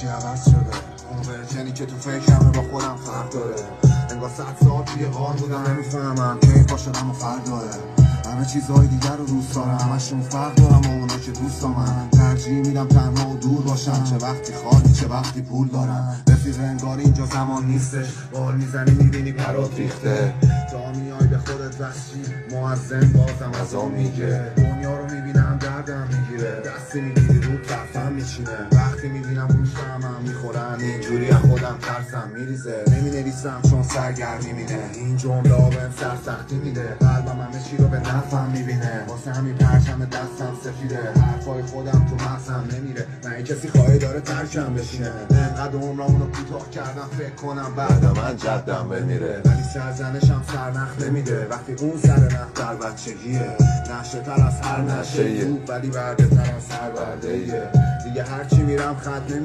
چی عوض شده؟ اون ورژنی که تو فکرمه با خودم فرق داره. انگار 100 سال توی غار بودم نمیفهمم کی پا شدم و فرق داره. همه چیزهای دیگر رو دوست دارم، همشون فرق دارم و اونا که دوست من ترجیح میدم تنها و دور باشم. چه وقتی خالی چه وقتی پول دارم. رفیق انگار اینجا زمان نیستش، بال میزنی میبینی پرات ریخته. تا میای به خودت وحشی مؤذن بازم از آن میگه. دنیا رو میبینم دردم میگیره، دستی میگیری رو طرفم میچینه. وقتی میبینم روشمم میخورن اینجوری از خودم ترسم میریزه. نمینویسم چون سرگرمی مینه، این جمله بهم سرسختی میده. قلبم همه چی رو به نفعم میبینه، واسه همین پرچم دستم سفیده. حرفای خودم تو مغزم نمیره، نه کسی خواهی داره ترکم بشینه. انقدر عمرمونو کوتاه کردم فکر کنم بعد من جدم بمیره. ولی سرزنشم سرنخ نمیده وقتی اون سرنخ در بچگیه. نشه تر از هر نشه ولی برده تر از هر بردهیه. دیگه هرچی میرم خط نمیده.